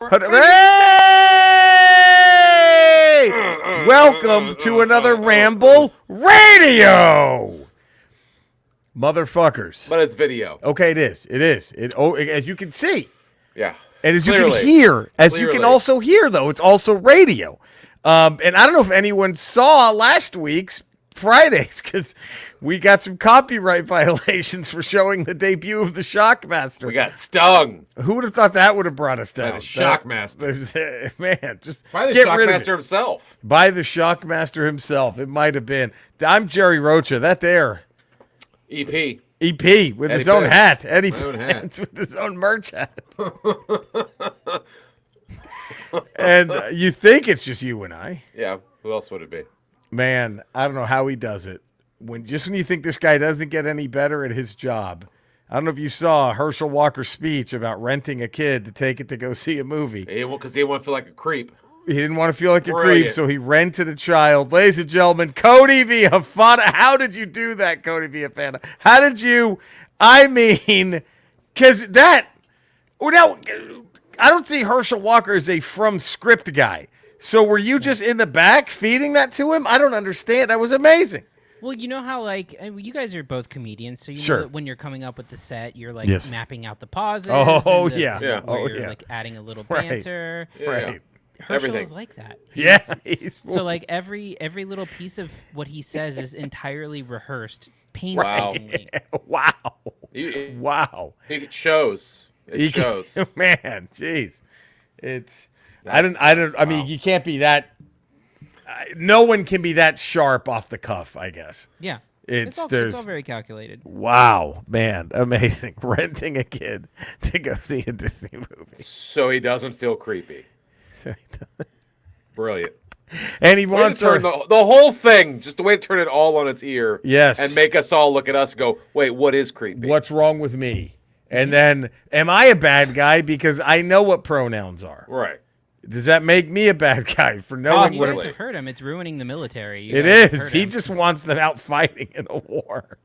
Hey! Welcome to another Ramble Radio, motherfuckers. But it's video. Okay, it is. It is. As you can see. Yeah. And as Clearly. you can hear, you can also hear, though, it's also radio. And I don't know if anyone saw last week's Fridays, because we got some copyright violations for showing the debut of the Shockmaster. We got stung. Who would have thought that would have brought us down? By the Shockmaster. Man, just by the get rid of it. Shockmaster himself. By the Shockmaster himself. It might have been. I'm Jerry Rocha. That there. EP. EP with Eddie his own Pence. hat. Eddie My own Pence with his own merch hat. And you think it's just you and I. Yeah. Who else would it be? Man, I don't know how he does it. When you think this guy doesn't get any better at his job. I don't know if you saw Herschel Walker's speech about renting a kid to take it to go see a movie. Because he didn't want to feel like a creep. He didn't want to feel like a creep, Brilliant. so he rented a child. Ladies and gentlemen, Cody Villafana. How did you do that, Cody Villafana? How did you, because that, now, I don't see Herschel Walker as a from script guy. So were you just in the back feeding that to him? I don't understand. That was amazing. Well, you know how, you guys are both comedians, so you Sure. know that when you're coming up with the set, you're, Yes. mapping out the pauses. Oh, and the, yeah. Yeah. Where Oh, you're, yeah. adding a little Right. banter. Yeah. Right. Herschel Everything. is like that. Yeah. he's- So, every little piece of what he says is entirely rehearsed, painstakingly. Wow. It Wow. shows. It shows. Man, jeez. I mean, you can't be that. No one can be that sharp off the cuff, I guess. Yeah. It's all very calculated. Wow, man, amazing. Renting a kid to go see a Disney movie. So he doesn't feel creepy. Brilliant. And he Way to wants turn her. the whole thing, just the way to turn it all on its ear. Yes. And make us all look at us and go, wait, what is creepy? What's wrong with me? And then, am I a bad guy because I know what pronouns are? Right. Does that make me a bad guy for knowing Possibly. what You it guys have heard him. It's ruining the military. You It guys have is. heard He him. just wants them out fighting in a war.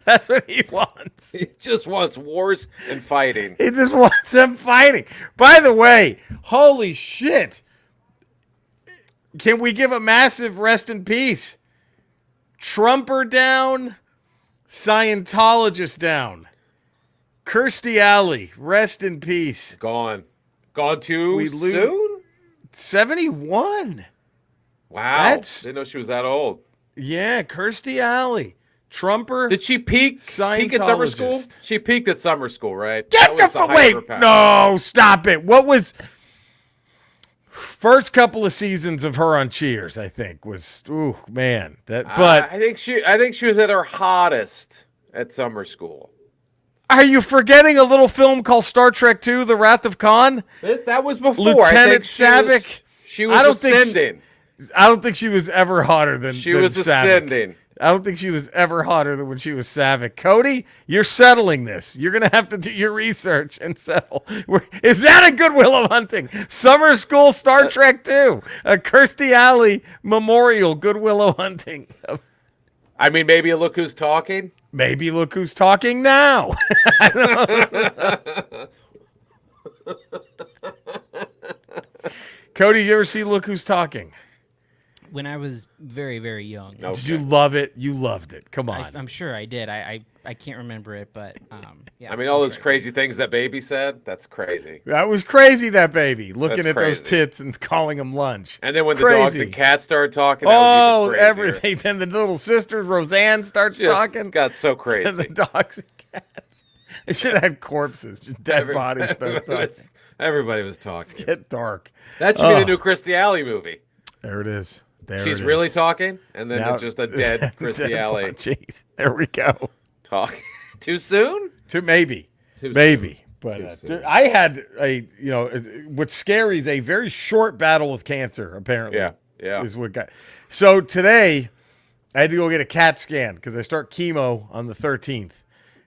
That's what he wants. He just wants wars and fighting. He just wants them fighting. By the way, holy shit. Can we give a massive rest in peace? Trumper down, Scientologist down. Kirstie Alley, rest in peace. Gone too We lose- soon? 71. Wow. That's- Didn't know she was that old. Yeah, Kirstie Alley. Trumper. Did she peak at summer school? Scientologist. She peaked at summer school, right? Get That was the height of wait! her power. No, stop it. What was first couple of seasons of her on Cheers? I think was man that. But I think she was at her hottest at summer school. are you forgetting a little film called Star Trek II: The Wrath of Khan? That was before. Lieutenant Savick. She was I don't think ascending. I don't think she was ever hotter than She than was Savick. ascending. I don't think she was ever hotter than when she was Savick. Cody, you're settling this. You're going to have to do your research and settle. Is that a Goodwill Hunting? Summer School Star Trek 2. A Kirstie Alley Memorial Goodwill Hunting. I mean, maybe a Look Who's Talking. Maybe look who's talking now. Cody, you ever see Look Who's Talking? When I was very, very young. No. Did you love it? You loved it. Come on. I'm sure I did. I can't remember it, but yeah. I mean, all those crazy things that baby said, that's crazy. That was crazy, that baby. Looking That's at those crazy. tits and calling them lunch. And then when the Crazy. dogs and cats started talking, that Oh, was even crazier. everything. Then the little sister, Roseanne, starts Just talking. got so And crazy. the dogs and cats. They should have had corpses, just dead bodies. Start talking. Everybody was talking. Get dark. That should be the new Kirstie Alley movie. There it is. There She's it really is. talking, and then Now- it's just a dead Kirstie Alley Jeez. There we go. talking. Too soon? Maybe. Too Maybe. But Too soon. I had what's scary is a very short battle with cancer, apparently. Yeah. Is what got. So today, I had to go get a CAT scan because I start chemo on the 13th.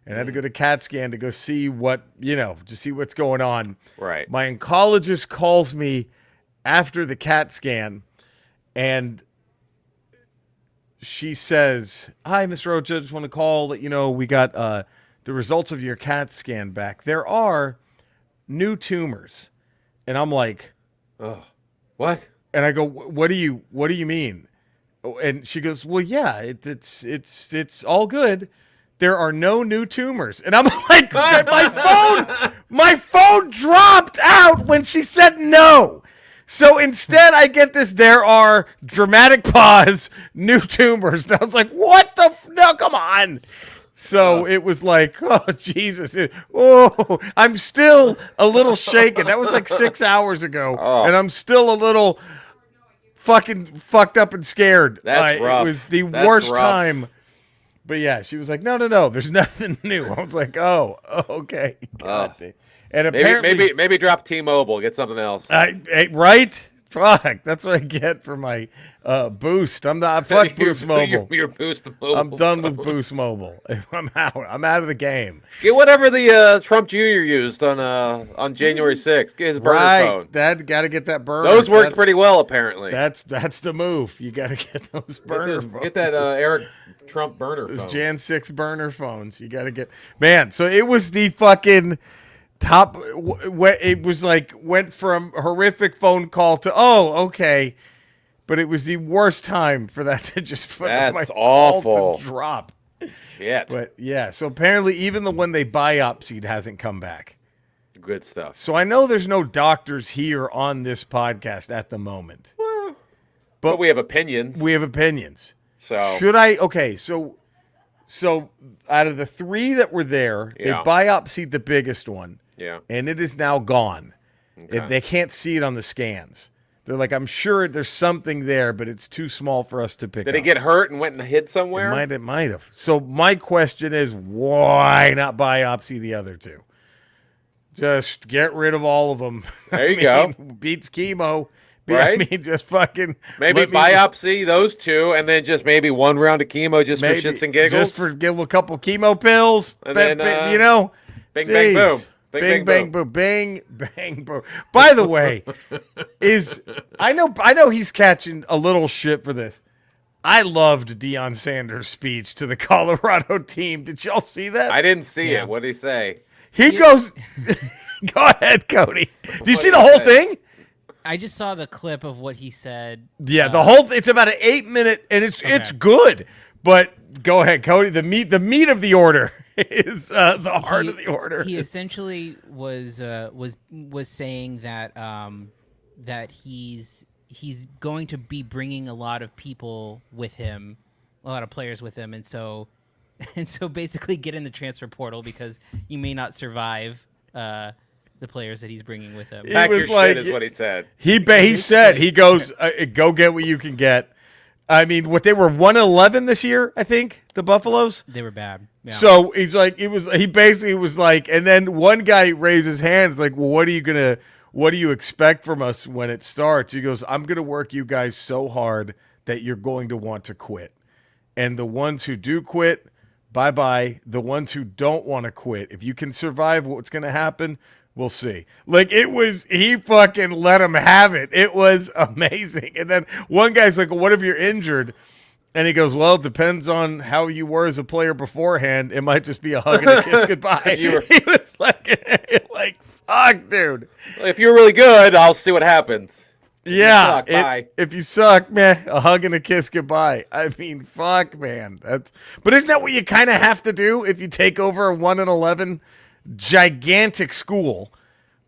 And I had to go to CAT scan to go see just see what's going on. Right. My oncologist calls me after the CAT scan, and she says, "Hi, Mr. Rocha, just want to call, let you know we got the results of your CAT scan back. There are new tumors. And I'm like, Oh, what? and I go, what do you mean? And she goes, well, yeah, it's all good. There are no new tumors. And I'm like, my phone dropped out when she said no. So instead I get this, there are dramatic pause, new tumors. And I was like, what the, no, come on. So it was like, oh, Jesus. I'm still a little shaken. That was like 6 hours ago. Oh. And I'm still a little fucking fucked up and scared. That's rough. It was the That's worst rough. time. But yeah, she was like, no, there's nothing new. I was like, oh, okay. God damn. And apparently, Maybe drop T-Mobile, get something else. right? Fuck, that's what I get for my Boost. I'm not fuck Boost Mobile. Your Boost Mobile. I'm done with Boost Mobile. I'm out. I'm out of the game. Get whatever the Trump Jr. used on January 6th. Get his burner phone. That got to get that burner. Those worked pretty well, apparently. That's the move. You got to get those burner phones. Get that Eric Trump burner Those phone. Jan 6 burner phones. You got to get, man. So it was the fucking top. It was like went from horrific phone call to okay, but it was the worst time for that to just That's awful. to drop. Shit. But yeah, so apparently even the one they biopsied hasn't come back. Good stuff. So I know there's no doctors here on this podcast at the moment. Well, but we have opinions. We have opinions. So should I? Okay, so out of the 3 that were there, they biopsied the biggest one. Yeah. And it is now gone. Okay. They can't see it on the scans. They're like, I'm sure there's something there, but it's too small for us to pick up. Did he get hurt and went and hid somewhere? It might have. So my question is, why not biopsy the other 2? Just get rid of all of them. There you go. Beats chemo. Right? I mean, just fucking... Maybe biopsy those 2, and then just maybe 1 round of chemo just for shits and giggles. Just for give a couple chemo pills. And then, bing, bang, boom. Bing, bang, boom. Bang, bang, boom. By the way, I know he's catching a little shit for this. I loved Deion Sanders' speech to the Colorado team. Did y'all see that? I didn't see it. What did he say? He goes... Go ahead, Cody. Did you see the whole thing? I just saw the clip of what he said. Yeah, the whole it's about an 8-minute, and it's good. But go ahead, Cody. The meat of the order is the heart of the order. He essentially was saying that that he's going to be bringing a lot of people with him, a lot of players with him, and so basically get in the transfer portal because you may not survive. The players that he's bringing with him. Pack your shit is what he said. He said, he goes, go get what you can get. I mean, what they were 1-11 this year, I think, the Buffaloes. They were bad. Yeah. So he's like, he basically was like, and then one guy raised his hand. It's like, well, what do you expect from us when it starts? He goes, I'm going to work you guys so hard that you're going to want to quit. And the ones who do quit, bye-bye. The ones who don't want to quit, if you can survive what's going to happen, we'll see. Like, he fucking let him have it. It was amazing. And then one guy's like, well, what if you're injured? And he goes, well, it depends on how you were as a player beforehand. It might just be a hug and a kiss goodbye. He was like, fuck, dude. If you're really good, I'll see what happens. Yeah. Bye. If you suck, man, a hug and a kiss goodbye. I mean, fuck, man. But isn't that what you kind of have to do if you take over a 1-11 gigantic school,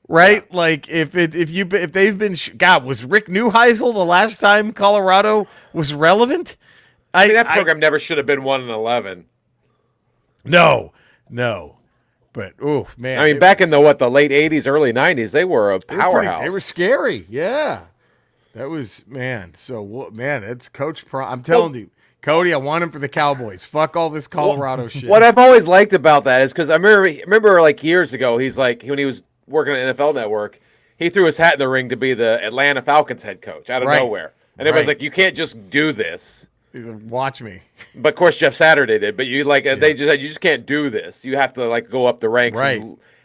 right? Yeah. Like if they've been God, was Rick Neuheisel the last time Colorado was relevant? I mean, that program never should have been 1-11. No, but man, I mean, back in the late '80s, early '90s, they were a powerhouse. They were scary, yeah. That was man. So man, it's Coach Pro. I'm telling you. Cody, I want him for the Cowboys. Fuck all this Colorado shit. What I've always liked about that is because I remember like years ago, he's like, when he was working at NFL Network, he threw his hat in the ring to be the Atlanta Falcons head coach out of nowhere. And everybody's like, you can't just do this. He's like, watch me. But of course, Jeff Saturday did. But they just said, you just can't do this. You have to like go up the ranks. Right.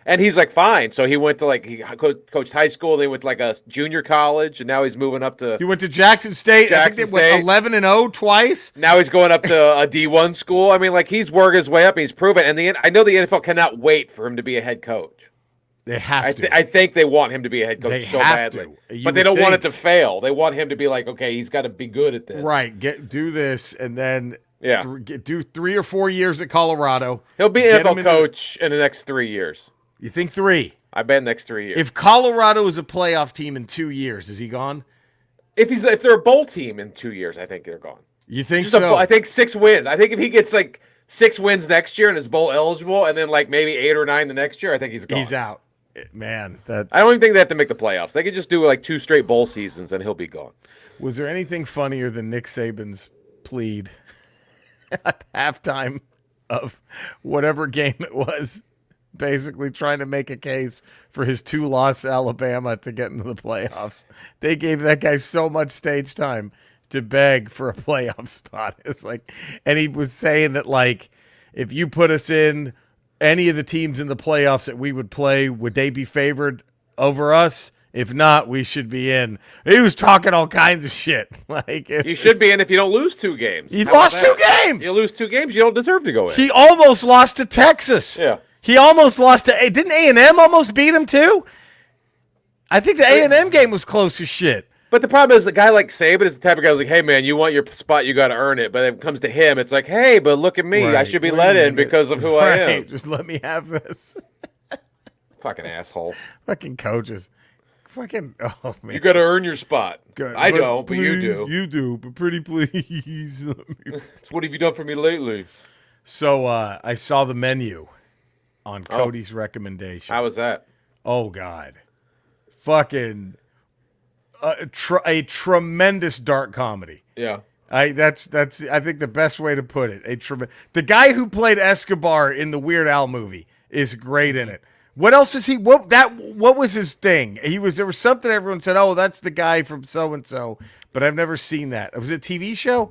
And he's like, fine. So he went to he coached high school. Then he went to like a junior college, and now he's moving up to. He went to Jackson State. I think they went 11-0 twice. Now he's going up to a D1 school. I mean, like he's working his way up. And he's proven. And I know the NFL cannot wait for him to be a head coach. They have to. I think they want him to be a head coach They so have badly, to. You but they would don't want it think. to fail. They want him to be like, okay, he's got to be good at this. Right. Do this, and then Yeah. do 3 or 4 years at Colorado. He'll be Get an him NFL into coach in the next 3 years. You think 3? I bet next 3 years. If Colorado is a playoff team in 2 years, is he gone? If they're a bowl team in 2 years, I think they're gone. You think Just so? I think 6 wins. I think if he gets like 6 wins next year and is bowl eligible, and then like maybe 8 or 9 the next year, I think he's gone. He's out. Man, that's. I don't even think they have to make the playoffs. They could just do like 2 straight bowl seasons, and he'll be gone. Was there anything funnier than Nick Saban's plead at halftime of whatever game it was, basically trying to make a case for his 2-loss Alabama to get into the playoffs? They gave that guy so much stage time to beg for a playoff spot. It's like, and he was saying that, like, if you put us in any of the teams in the playoffs that we would play, would they be favored over us? If not, we should be in. He was talking all kinds of shit. Like, You should be in if you don't lose 2 games. He How about lost 2 that? games. You lose 2 games, you don't deserve to go in. He almost lost to Texas. Yeah. He almost lost to. Didn't A&M almost beat him too? I think the A&M game was close as shit. But the problem is, a guy like Saban is the type of guy who's like, hey, man, you want your spot, you got to earn it. But when it comes to him, it's like, hey, but look at me. I Right. should be Wait let a in minute. because of who I am. Right. Just let me have this. Fucking asshole. Fucking coaches. Fucking, oh, man. You got to earn your spot. Good. I don't, but you please, do. You do, but pretty please. Let me- So what have you done for me lately? So I saw the menu on Cody's recommendation. How was that? Oh, God. Fucking a tremendous dark comedy. Yeah. That's I think the best way to put it. The guy who played Escobar in the Weird Al movie is great in it. What else is he? What was his thing? There was something everyone said, "Oh, that's the guy from so and so," but I've never seen that. Was it a TV show?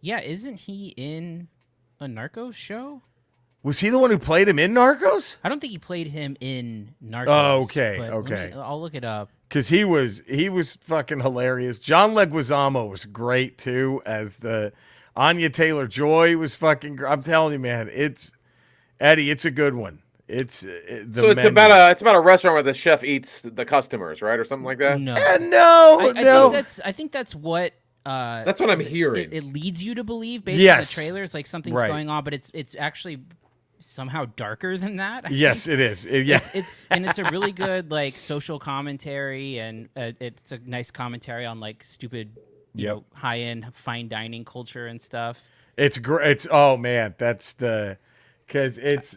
Yeah, isn't he in a Narcos show? Was he the one who played him in Narcos? I don't think he played him in Narcos. Oh, okay, but okay. I'll look it up. Because he was fucking hilarious. John Leguizamo was great too, as the Anya Taylor-Joy was fucking. I'm telling you, man, it's Eddie. It's a good one. It's It's about a restaurant where the chef eats the customers, right, or something like that. No, no. I think that's what. That's what I'm hearing. It leads you to believe based on Yes. the trailers, like something's Right. going on, but it's actually somehow darker than that. I Yes, think. it is. Yes. It's a really good like social commentary, and it's a nice commentary on like stupid, you Yep. know, high end fine dining culture and stuff. It's great. It's oh man, because it's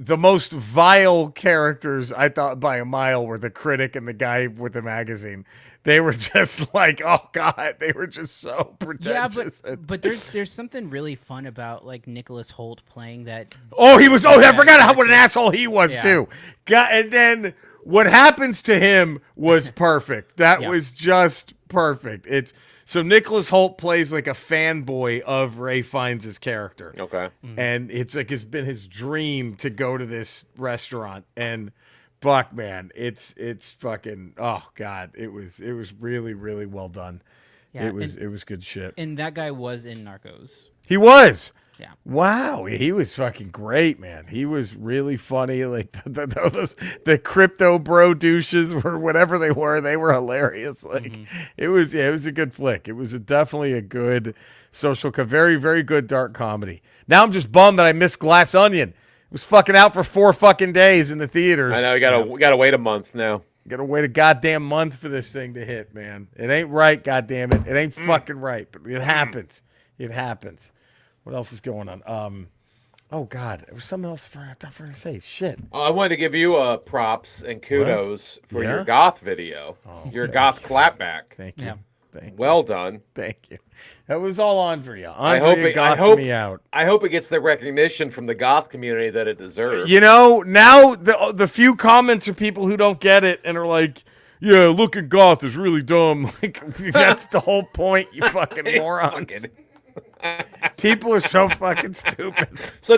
the most vile characters I thought by a mile were the critic and the guy with the magazine. They were just like, oh god, they were just so pretentious. Yeah, but there's something really fun about like Nicholas Holt playing that. I forgot what an asshole he was Yeah. too. God, and then what happens to him was perfect. That Yeah. was just perfect. So Nicholas Holt plays like a fanboy of Ray Fiennes' character. Okay. And it's been his dream to go to this restaurant, and fuck man, it's fucking, oh god, it was really, really well done. Yeah, it was good shit. And that guy was in Narcos. He was. Yeah. Wow, he was fucking great, man. He was really funny. Like the crypto bro douches or whatever they were hilarious. Like it was a good flick. It was definitely a good very, very good dark comedy. Now I'm just bummed that I missed Glass Onion. It was fucking out for 4 fucking days in the theaters. I know we gotta wait a month now. Gotta wait a goddamn month for this thing to hit, man. It ain't right, goddamn it. It ain't fucking right, but it happens. It happens. What else is going on? Oh God, there was something else I thought to say. Shit. I wanted to give you props and kudos for Yeah? your goth video, your goth clapback. Thank you. Yeah. Thank you. Well done. Thank you. That was all Andrea. I hope me out. I hope it gets the recognition from the goth community that it deserves. You know, now the few comments are people who don't get it and are like, "Yeah, looking goth is really dumb." Like that's the whole point, you fucking morons. People are so fucking stupid. So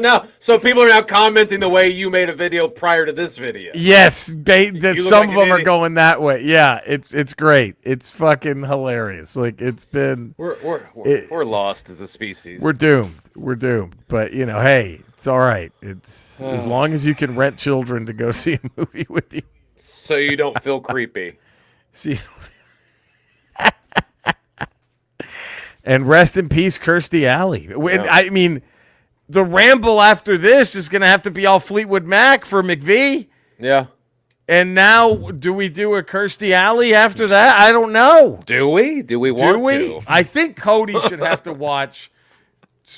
people are now commenting the way you made a video prior to this video. Yes, some like of an them are idiot. going that way. Yeah, it's great. It's fucking hilarious. Like it's been. We're lost as a species. We're doomed. We're doomed. But you know, hey, It's all right. It's as long as you can rent children to go see a movie with you. So you don't feel creepy. See. And rest in peace, Kirstie Alley. Yeah. I mean, the Ramble after this is going to have to be all Fleetwood Mac for McVie. Yeah. And now, do we do a Kirstie Alley after that? I don't know. Do we? Do we want to? I think Cody should have to watch.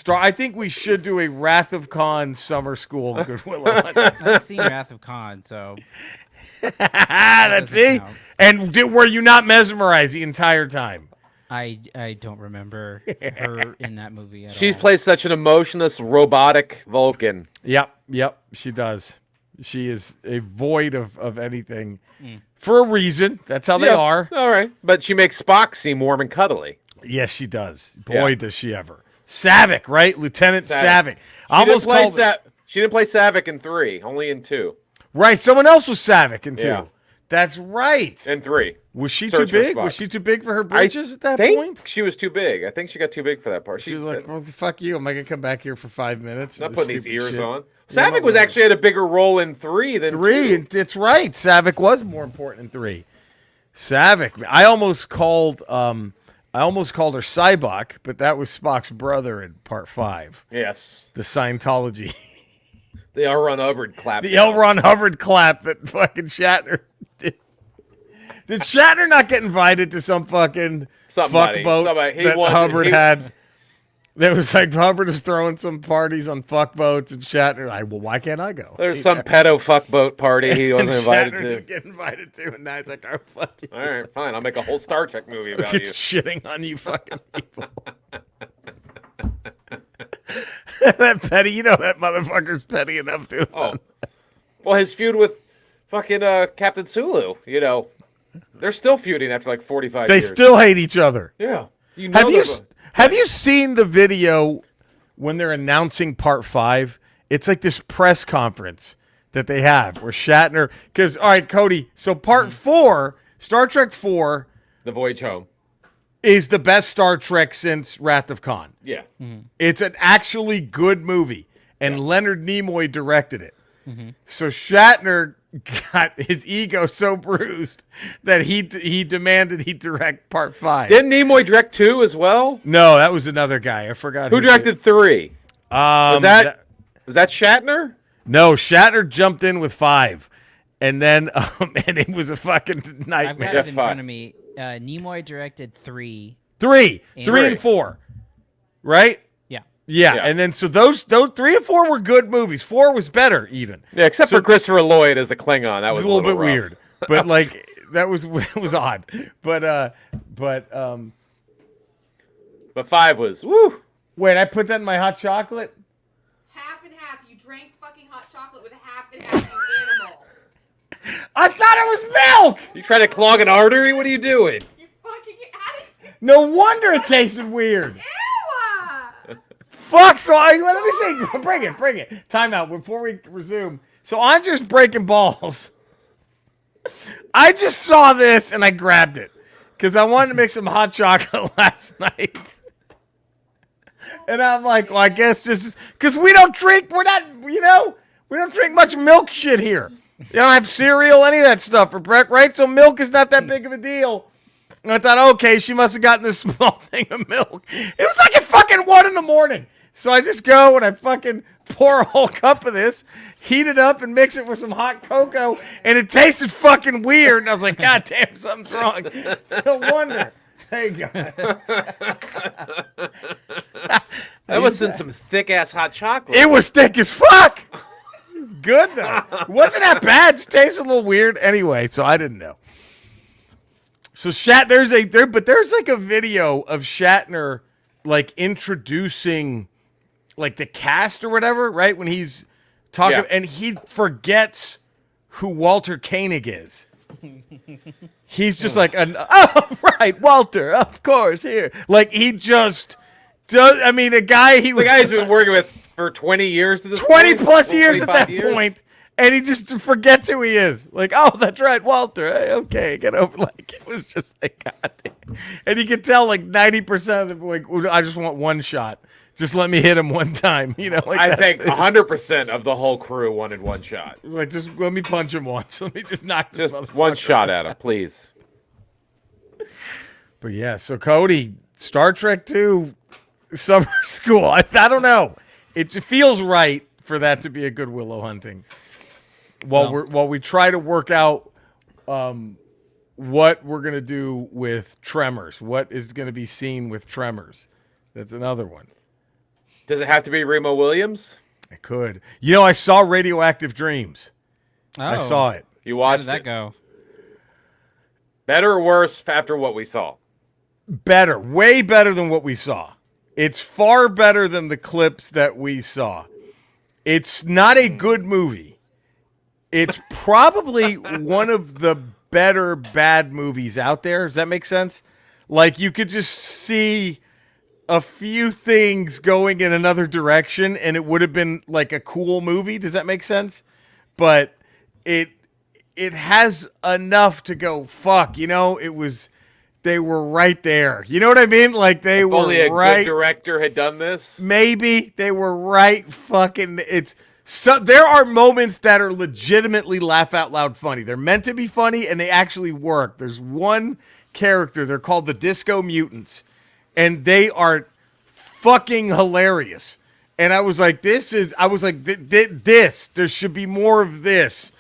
I think we should do a Wrath of Khan summer school Good Will Hunting. I've seen Wrath of Khan, so That's it. count. And were you not mesmerized the entire time? I don't remember her in that movie at She all. plays such an emotionless, robotic Vulcan. Yep, she does. She is a void of anything for a reason. That's how they Yeah, are. All right. But she makes Spock seem warm and cuddly. Yes, she does. Boy, Yeah. does she ever. Savick, right? Lieutenant Savick. She didn't play Savick in 3, only in 2. Right, someone else was Savick in 2. Yeah. That's right. In 3. Was she Search too for big? Spock. Was she too big for her britches at that think point? she was too big. I think she got too big for that part. She was like, well, fuck you. Am I going to come back here for 5 minutes? not This putting these stupid ears shit? on. Yeah, Savick was actually had a bigger role in 3 than 3. 2. And it's right. Savick was more important in 3. Savick. I almost called her Cybok, but that was Spock's brother in part 5. Yes. The Scientology. The L. Ron Hubbard clap. The L. Ron Hubbard clap that fucking Shatner did. Did Shatner not get invited to some fucking Somebody. fuck boat Somebody. that Hubbard had? That was like Hubbard is throwing some parties on fuck boats, and Shatner like, well, why can't I go? There's some pedo fuckboat party he and wasn't invited Shatner to. didn't get invited to, and now he's like, oh, fuck you. All right, fine. I'll make a whole Star Trek movie about It's you. shitting on you fucking people. That petty, you know that motherfucker's petty enough to. Oh. Well, his feud with fucking Captain Sulu, they're still feuding after like 45 They years. still hate each other. Yeah. Have you seen the video when they're announcing part 5? It's like this press conference that they have where Shatner, because all right, Cody, so part 4, Star Trek 4 The Voyage Home. is the best Star Trek since Wrath of Khan. Yeah. It's an actually good movie, and Leonard Nimoy directed it. So Shatner got his ego so bruised that he demanded he direct part 5. Didn't Nimoy direct 2 as well? No, that was another guy. I forgot Who directed 3? Was Was that Shatner? No, Shatner jumped in with 5, and then and it was a fucking I've nightmare. got it in fine. front of me. Nimoy directed 3. 3 Three. and 4, right? Yeah. Yeah, and then so those 3 and 4 were good movies. 4 was better even. Yeah, except So- for Christopher Lloyd as a Klingon. That It was was a little bit rough. weird, but like that was it was odd. But 5 was woo. wait, I put that in my hot chocolate. Half and half. You drank fucking hot chocolate with a half and half, you animal. I thought it was milk. You trying to clog an artery? What are you doing? You fucking had it. No wonder it tasted weird. Ew! Fuck, so let me see. Bring it. Time out before we resume. So I'm just breaking balls. I just saw this and I grabbed it because I wanted to make some hot chocolate last night. And I'm like, well, I guess this is because we don't drink much milk shit here. You don't have cereal, any of that stuff for breakfast, right? So milk is not that big of a deal. And I thought, okay, she must have gotten this small thing of milk. It was like at fucking 1 a.m. So I just go and I fucking pour a whole cup of this, heat it up, and mix it with some hot cocoa, and it tasted fucking weird. And I was like, God damn, something's wrong. No wonder. There you go. That was in some thick ass hot chocolate. It was thick as fuck. It's good though. It wasn't that bad. It just tasted a little weird anyway, so I didn't know. So there's like a video of Shatner like introducing like the cast or whatever, right? When he's talking and he forgets who Walter Koenig is. He's just like, oh, right, Walter, of course, here. Like, he just does, I mean, the guy's been working with for 20 years to this 20 point. plus years at 25 that years. point, and he just forgets who he is. Like, oh, that's right, Walter. Hey, okay, get over. Like, it was just like, God damn. And you could tell, like, 90% of them, like, I just want one shot. Just let me hit him one time. Like I think 100% of the whole crew wanted one shot. Like, just let me punch him once. Let me just knock this Just one shot at him, please. But yeah, so Cody, Star Trek 2, Summer School. I don't know. It feels right for that to be a good Willow Hunting. While we try to work out what we're going to do with Tremors. What is going to be seen with Tremors? That's another one. Does it have to be Remo Williams? It could. I saw Radioactive Dreams. Oh, I saw it. You How watched did that it? go? Better or worse after what we saw? Better. Way better than what we saw. It's far better than the clips that we saw. It's not a good movie. It's probably one of the better bad movies out there. Does that make sense? Like, you could just see a few things going in another direction and it would have been like a cool movie. Does that make sense? But it has enough to go, fuck, they were right there. You know what I mean? Like, they were Only a right. good director had done this. Maybe they were right. Fucking, there are moments that are legitimately laugh out loud funny. They're meant to be funny and they actually work. There's one character, they're called the Disco Mutants, and they are fucking hilarious. And I was like, this, there should be more of this.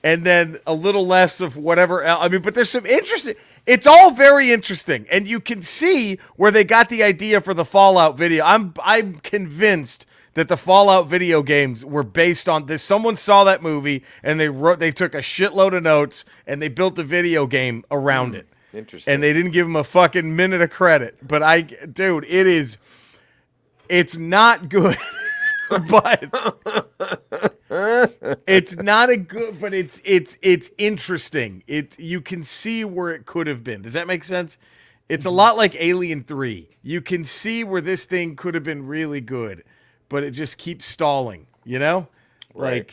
And then a little less of whatever else. I mean, but there's some interesting, it's all very interesting. And you can see where they got the idea for the Fallout video. I'm convinced that the Fallout video games were based on this. Someone saw that movie and they took a shitload of notes and they built the video game around it. Interesting. And they didn't give him a fucking minute of credit. But it's not good. But it's not a good, but it's interesting. You can see where it could have been. Does that make sense? It's a lot like Alien 3. You can see where this thing could have been really good, but it just keeps stalling, Right.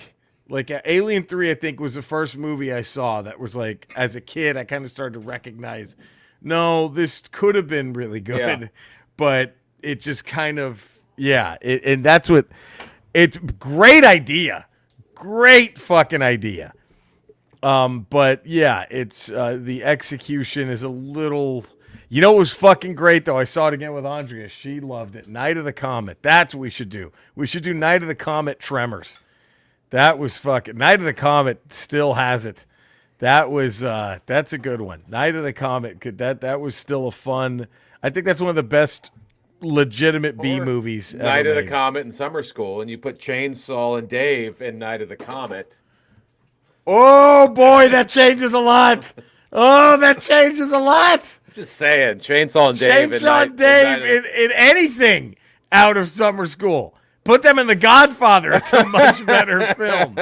Like Alien 3, I think, was the first movie I saw that was like, as a kid, I kind of started to recognize, no, this could have been really good, but it just kind of, and that's what, it's great idea. Great fucking idea. But yeah, it's, the execution is a little, what was fucking great though? I saw it again with Andrea. She loved it. Night of the Comet. That's what we should do. We should do Night of the Comet Tremors. That was fucking, Night of the Comet still has it. That was, that's a good one. Night of the Comet, that was still a fun, I think that's one of the best legitimate B movies ever Night of the made. Comet and Summer School, and you put Chainsaw and Dave in Night of the Comet. Oh boy, that changes a lot. Oh, that changes a lot. Just saying, Chainsaw and Dave. Chainsaw and Dave in anything out of Summer School. Put them in The Godfather. It's a much better film.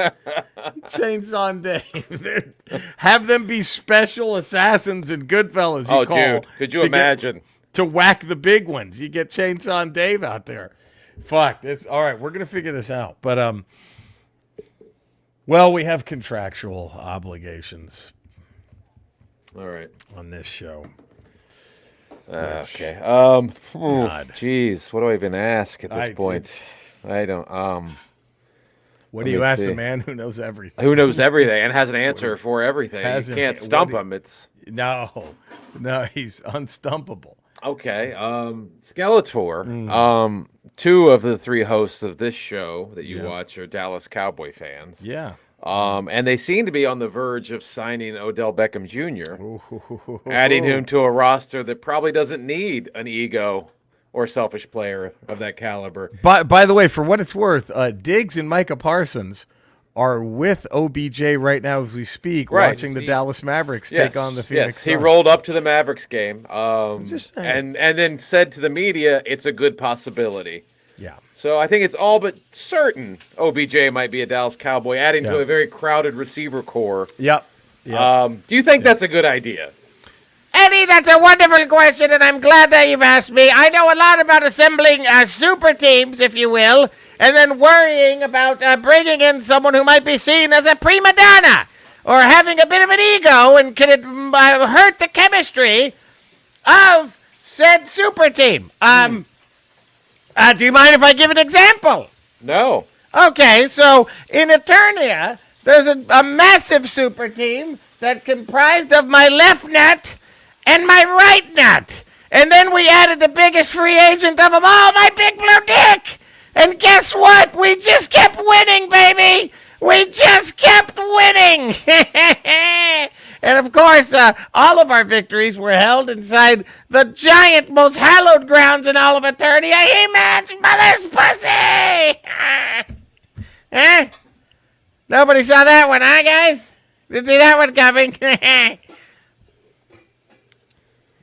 Chainsaw and Dave. Have them be special assassins in Goodfellas. Oh, dude, could you imagine? To whack the big ones. You get Chainsaw and Dave out there. Fuck this. All right, we're going to figure this out. But, well, we have contractual obligations. All right. On this show. Okay. God. Jeez, what do I even ask at this point? I don't. What do you ask a man who knows everything? Who knows everything and has an answer for everything? You can't stump him. No, he's unstumpable. Okay. Skeletor. Two of the three hosts of this show that you watch are Dallas Cowboy fans. Yeah. And they seem to be on the verge of signing Odell Beckham Jr., adding him to a roster that probably doesn't need an ego or selfish player of that caliber. By the way, for what it's worth, Diggs and Micah Parsons are with OBJ right now as we speak, watching the Dallas Mavericks take on the Phoenix Suns. He rolled up to the Mavericks game and then said to the media, it's a good possibility. Yeah. So I think it's all but certain OBJ might be a Dallas Cowboy, adding to a very crowded receiver core. Yep. Do you think that's a good idea? Eddie, that's a wonderful question, and I'm glad that you've asked me. I know a lot about assembling super teams, if you will, and then worrying about bringing in someone who might be seen as a prima donna or having a bit of an ego, and could it hurt the chemistry of said super team. Do you mind if I give an example? No. Okay, so in Eternia, there's a massive super team that comprised of my left nut and my right nut. And then we added the biggest free agent of them all, my big blue dick. And guess what? We just kept winning, baby. We just kept winning. And of course, all of our victories were held inside the giant, most hallowed grounds in all of Eternia, He-Man's mother's pussy. Huh? Nobody saw that one, huh, guys? Didn't see that one coming.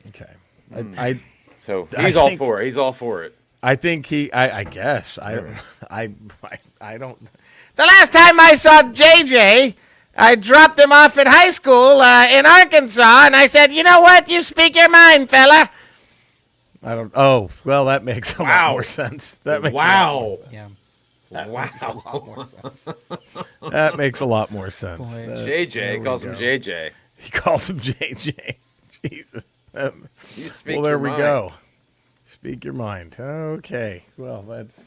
Okay. So I he's all think- for it. He's all for it. I think he. I guess. I don't. The last time I saw JJ, I dropped him off at high school in Arkansas, and I said, you know what? You speak your mind, fella. I don't. Oh, well, that makes a lot Wow. more sense. That makes Wow. Yeah. That makes a lot more sense. Boy. There JJ we calls him go. JJ. He calls him JJ. Jesus. You speak Well, there your we mind. go. Speak your mind. Okay. Well, that's.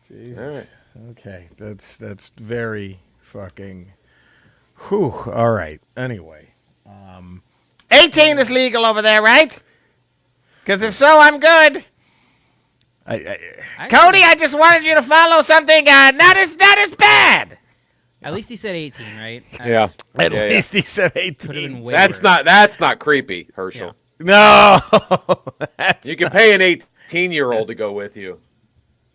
Jesus. All right. Okay. That's very fucking. Whew. All right. Anyway. 18 is legal over there, right? Because if so, I'm good. Cody, I just wanted you to follow something not as bad. At least he said 18, right? Yeah. At Yeah, least he said Could have 18. been way That's worse. that's not creepy, Herschel. No. That's You can pay an 18-year-old to go with you.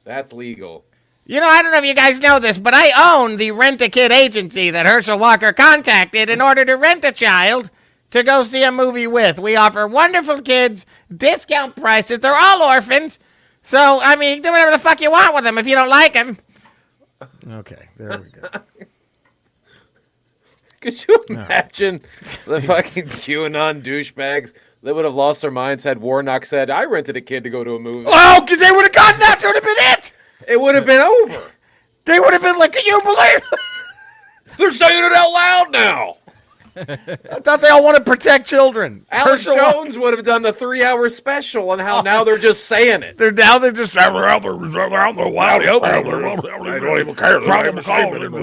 That's legal. You know, I don't know if you guys know this, but I own the Rent-A-Kid agency that Herschel Walker contacted in order to rent a child to go see a movie with. We offer wonderful kids, discount prices. They're all orphans. So, I mean, do whatever the fuck you want with them if you don't like them. Okay. There we go. Could you imagine the fucking QAnon douchebags that would have lost their minds had Warnock said, I rented a kid to go to a movie? Oh, because they would have gotten that. That would have been it. It would have been over. They would have been like, can you believe? They're saying it out loud now. I thought they all wanted to protect children. Alex Herschel- Jones would have done the 3-hour special on how now they're just saying it. They're just out there wild. I don't even care.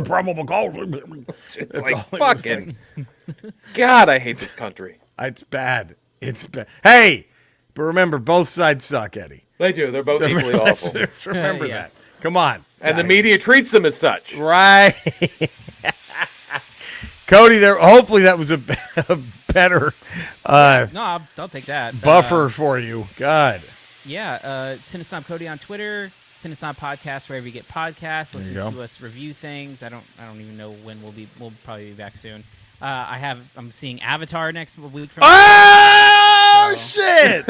Probable cause. It's like fucking. God, I hate this country. It's bad. It's bad. Hey, but remember, both sides suck, Eddie. They do. They're both equally awful. Remember Yeah. that. Come on. And the media treats them as such. Right. Cody, there. Hopefully that was a better No, I'll take that. buffer for you. God. Yeah, Cinesnob Cody on Twitter, Cinesnob Podcast wherever you get podcasts. There you Listen go. to us review things. I don't even know when we'll probably be back soon. I'm seeing Avatar next week from Oh So- shit!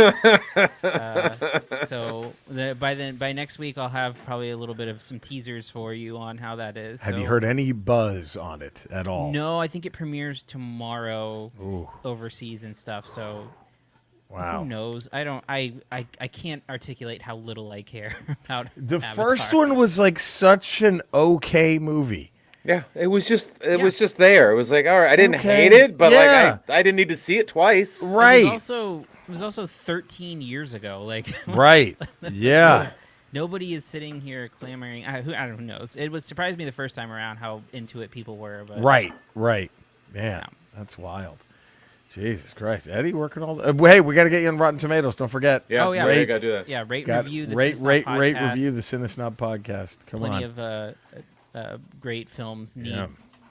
so by next week I'll have probably a little bit of some teasers for you on how that is. Have So- you heard any buzz on it at all? No, I think it premieres tomorrow Ooh, overseas and stuff. So wow. who knows? I can't articulate how little I care about The Avatar. first one was like such an okay movie. Yeah, it was just there. It was like, all right, I didn't Okay, hate it, but yeah. like I didn't need to see it twice. Right. It was also 13 years ago. Like Right. Yeah. nobody is sitting here clamoring. Who knows? It was surprised me the first time around how into it people were. But Right. Man, Yeah. that's wild. Jesus Christ, Eddie, working all. Hey, we got to get you on Rotten Tomatoes. Don't forget. Yeah, Oh, yeah. we Rate- gotta do that. Yeah, rate Got- review the rate Cinesnob podcast. review the Cinesnob podcast. Come Plenty on. of great films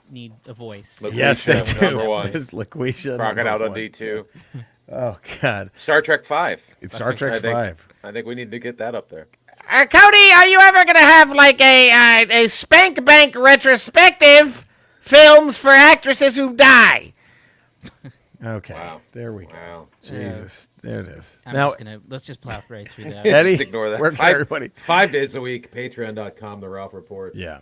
need a voice. Look, Yes, they Laquisha, do. number one. This LaQuisha. Crocodile number one. Dundee 2. Oh God, Star Trek 5. it's Star Trek I think- 5. I think we need to get that up there. Cody, are you ever gonna have like a Spank Bank retrospective films for actresses who die? Okay, Wow. there we go. Wow. Jesus, there it is. I'm Now, just gonna let's just plow right through that. Eddie, Just ignore that. where can Five- everybody? 5 days a week, patreon.com, The Ralph Report. Yeah.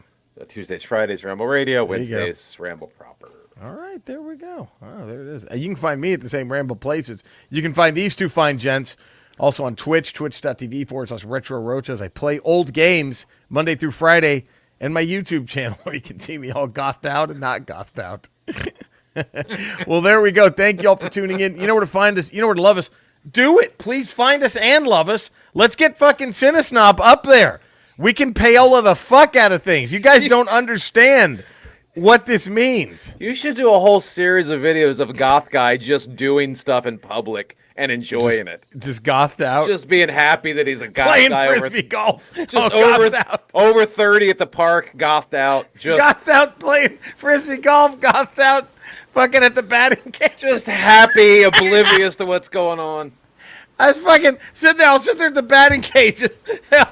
Tuesdays, Fridays, Ramble Radio. There you go. Wednesdays, Ramble Proper. All right, there we go. Oh, there it is. You can find me at the same Ramble places. You can find these two fine gents also on Twitch, twitch.tv/Retro Roaches. I play old games Monday through Friday, and my YouTube channel where you can see me all gothed out and not gothed out. Well, there we go. Thank you all for tuning in. You know where to find us. You know where to love us. Do it. Please find us and love us. Let's get fucking Cinesnob up there. We can payola the fuck out of things. You guys don't understand what this means. You should do a whole series of videos of a goth guy just doing stuff in public and enjoying it. Just gothed out. Just being happy that he's a goth playing guy frisbee golf. just gothed out. over 30 at the park, gothed out. Just Gothed out playing frisbee golf. Gothed out fucking at the batting cage. just happy, oblivious to what's going on. I was fucking sitting there. I'll sit there at the batting cages,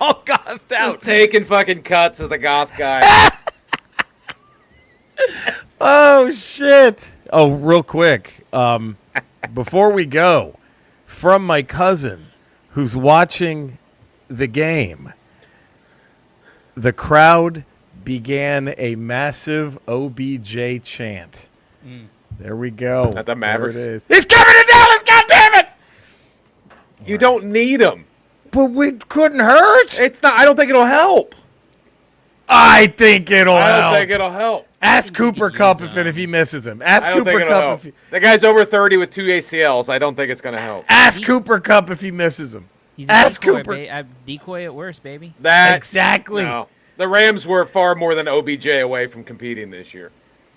all gothed out. Just taking fucking cuts as a goth guy. Oh shit! Oh, real quick, before we go, from my cousin who's watching the game, the crowd began a massive OBJ chant. There we go. At the Mavericks? There it is. He's coming to Dallas! God damn it! You don't need him. But we couldn't hurt. It's not. I don't think it'll help. I think it'll I don't help. think it'll help. Ask Cooper use, Cup if he misses him. Ask I don't think Cooper it'll Cup help. if The guy's over 30 with 2 ACLs. I don't think it's going to help. Ask Cooper Cup if he misses him. He's a Ask decoy, Cooper. Decoy at worst, baby. That Exactly. No. The Rams were far more than OBJ away from competing this year.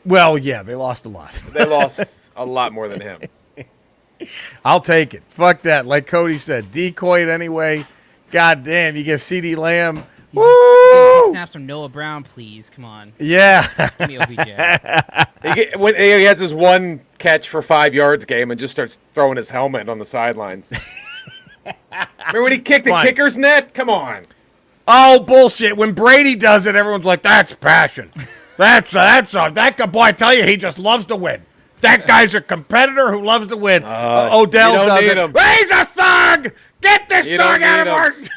Well, yeah, they lost a lot. They lost a lot more than him. I'll take it. Fuck that. Like Cody said, decoy it anyway. God damn, you get CD Lamb. Get Woo! snaps from Noah Brown, please. Come on. Yeah. Give me OBJ. When he has his one catch for 5 yards game and just starts throwing his helmet on the sidelines. Remember when he kicked the Fine. kicker's net? Come on. Oh, bullshit. When Brady does it, everyone's like, that's passion. That guy, boy, I tell you, he just loves to win. That guy's a competitor who loves to win. Odell you don't does need it. him. He's a thug! Get this You thug don't out of need our... him.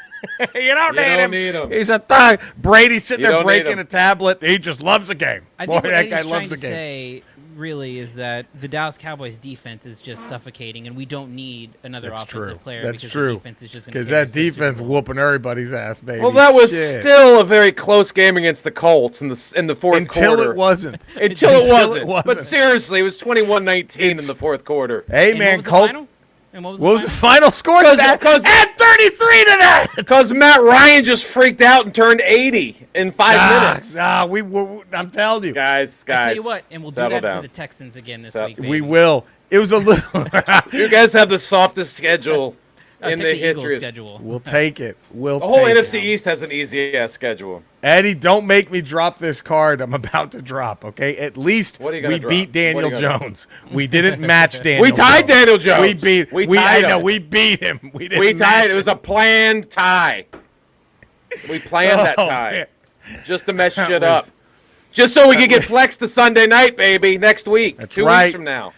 You don't You need don't him. need him. He's a thug. Brady's sitting You there don't need breaking him. a tablet. He just loves the game. I Boy, think what that Eddie's guy trying loves to the game. say really is that the Dallas Cowboys defense is just suffocating, and we don't need another That's offensive true. player That's because true. the defense is just going to Because that defense whooping everybody's ass, baby. Well, that was Shit. still a very close game against the Colts in the fourth Until quarter. it wasn't. Until it Until wasn't. But seriously, it was 21-19 in the fourth quarter. Hey, And man, what was the Colt. final? And what What was the the final? final score to that? 'Cause- Add 33 to that. Because Matt Ryan just freaked out and turned 80 in 5 minutes. I'm telling you. Guys, I tell you what, and we'll do settle that down. to the Texans again this So- week, baby. We will. It was a little. You guys have the softest schedule I'll in take the the Eagles history. schedule. We'll take it. We'll The whole take NFC it. East has an easy ass schedule. Eddie, don't make me drop this card I'm about to drop, okay? At least What are you gonna we drop? beat What are Daniel you gonna Jones. We didn't match Daniel We tied Jones. Daniel Jones. We beat. We I tied know. him. We beat him. We didn't We match tied. It was a planned tie. We planned that Oh, tie man. just to mess That shit up. was- Just so we could get flexed to Sunday night, baby, next week. That's 2 right. weeks from now.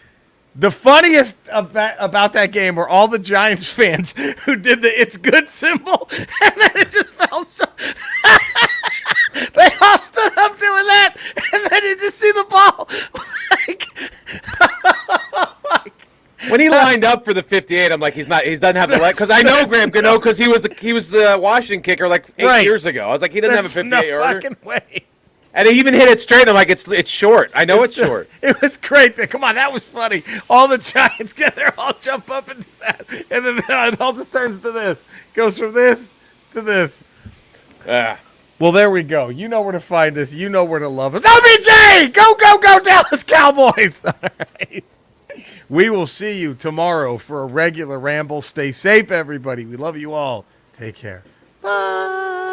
The funniest about that game were all the Giants fans who did the "it's good" symbol, and then it just fell short. They all stood up doing that, and then you just see the ball. Like, When he lined up for the 58, I'm like, he doesn't have the leg. Because I know Graham Gano because he was the Washington kicker like 8 Right. years ago. I was like, he doesn't have a there's 58 no yarder. fucking way. And he even hit it straight. I'm like, it's short. I know it's short. It was great. Come on, that was funny. All the Giants get there, all jump up and do that, and then it all just turns to this. Goes from this to this. Ah. Well, there we go. You know where to find us. You know where to love us. OBJ! Go, go, go, Dallas Cowboys! All right. We will see you tomorrow for a regular ramble. Stay safe, everybody. We love you all. Take care. Bye.